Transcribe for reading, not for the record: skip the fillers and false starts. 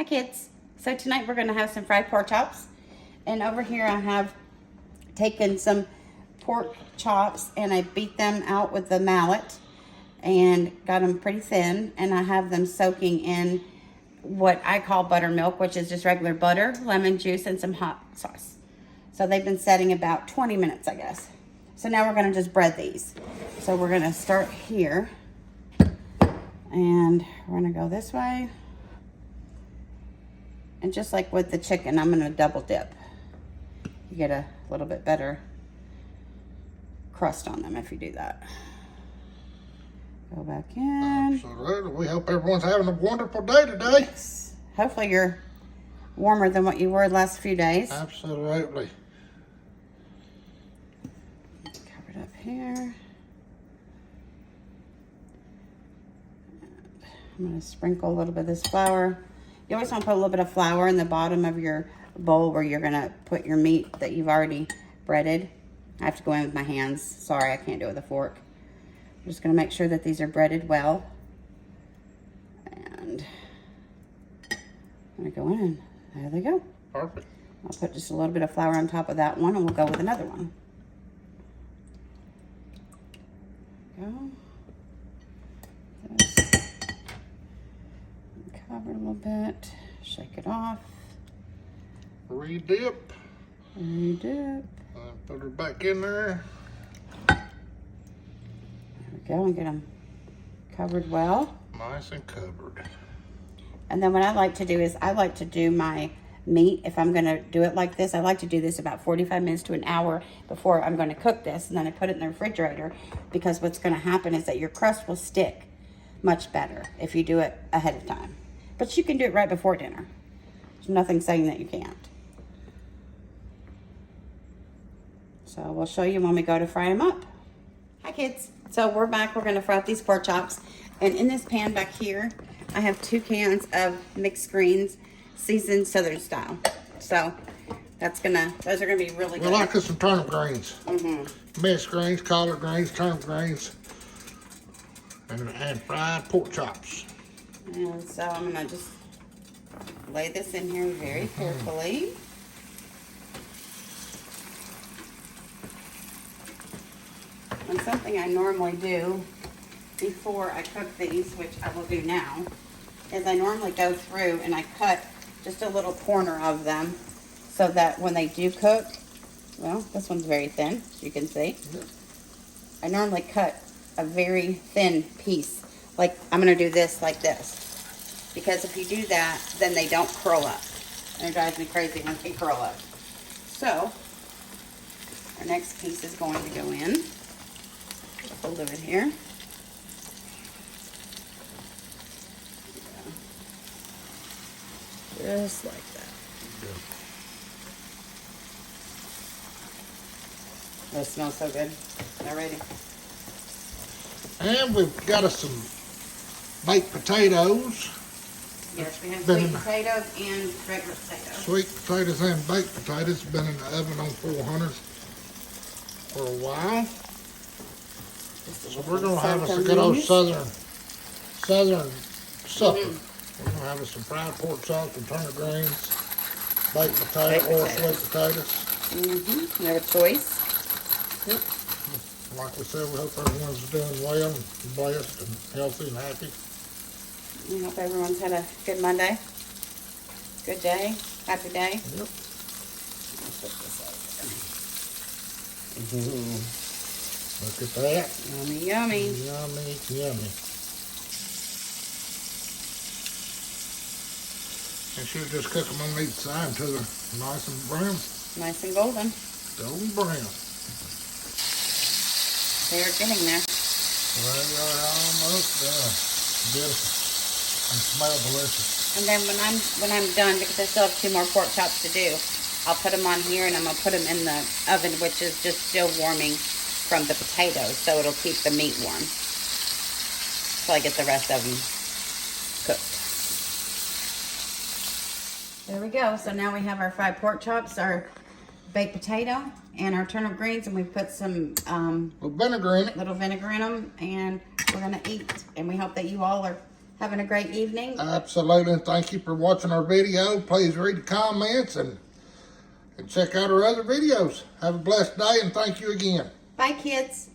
Hi kids. So tonight we're gonna have some fried pork chops. And over here I have taken some pork chops and I beat them out with the mallet and got them pretty thin. And I have them soaking in what I call buttermilk, which is just regular butter, lemon juice, and some hot sauce. So they've been setting about 20 minutes, I guess. So now we're gonna just bread these. So we're gonna start here and we're gonna go this way. And just like with the chicken, I'm gonna double dip. You get a little bit better crust on them if you do that. Go back in. Absolutely. We hope everyone's having a wonderful day today. Yes. Hopefully you're warmer than what you were the last few days. Absolutely. Cover it up here. And I'm gonna sprinkle a little bit of this flour. You always want to put a little bit of flour in the bottom of your bowl where you're going to put your meat that you've already breaded. I have to go in with my hands. Sorry, I can't do it with a fork. I'm just going to make sure that these are breaded well. And I'm going to go in. There they go. Perfect. I'll put just a little bit of flour on top of that one and we'll go with another one. Go. This. Cover a little bit, shake it off. Redip. Redip. Put her back in there. There we go, and get them covered well. Nice and covered. And then what I like to do is I like to do my meat. If I'm going to do it like this, I like to do this about 45 minutes to an hour before I'm going to cook this. And then I put it in the refrigerator because what's going to happen is that your crust will stick much better if you do it ahead of time. But you can do it right before dinner. There's nothing saying that you can't. So we'll show you when we go to fry them up. Hi kids. So we're back. We're going to fry up these pork chops. And in this pan back here, I have 2 cans of mixed greens, seasoned Southern style. So those are gonna be really good. We like us some turnip greens. Mixed greens, collard greens, turnip greens, and fried pork chops. And so I'm gonna just lay this in here very carefully. And something I normally do before I cook these, which I will do now, is I normally go through and I cut just a little corner of them so that when they do cook, well, this one's very thin, as you can see. I normally cut a very thin piece. Like, I'm going to do this like this. Because if you do that, then they don't curl up. And it drives me crazy when they curl up. So, our next piece is going to go in. Hold it here. Just like that. That smells so good. Alrighty. And we've got us some baked potatoes. Yes, we have sweet potatoes and regular potatoes. Sweet potatoes and baked potatoes. Been in the oven on 400 for a while. So we're going to have us a good old southern supper. We're going to have us some fried pork chops and turnip greens, baked potato or sweet potatoes. You have a choice. Yep. Like we said, we hope everyone's doing well and blessed and healthy and happy. We hope everyone's had a good Monday. Good day. Happy day. Yep. Let's put this Look at that. over. Yummy, yummy. Yummy, yummy. And she'll just cook them on each side until they're nice and brown. Nice and golden. Golden brown. They are getting there. Well, they are almost done. Beautiful. And smell delicious. And then when I'm done, because I still have 2 more pork chops to do, I'll put them on here and I'm gonna put them in the oven, which is just still warming from the potatoes, so it'll keep the meat warm till I get the rest of them cooked. There we go. So now we have our fried pork chops, our baked potato, and our turnip greens, and we put some With vinegar in it. little vinegar in them, and we're gonna eat. And we hope that you all are having a great evening. Absolutely, and thank you for watching our video. Please read the comments and check out our other videos. Have a blessed day, and thank you again. Bye, kids.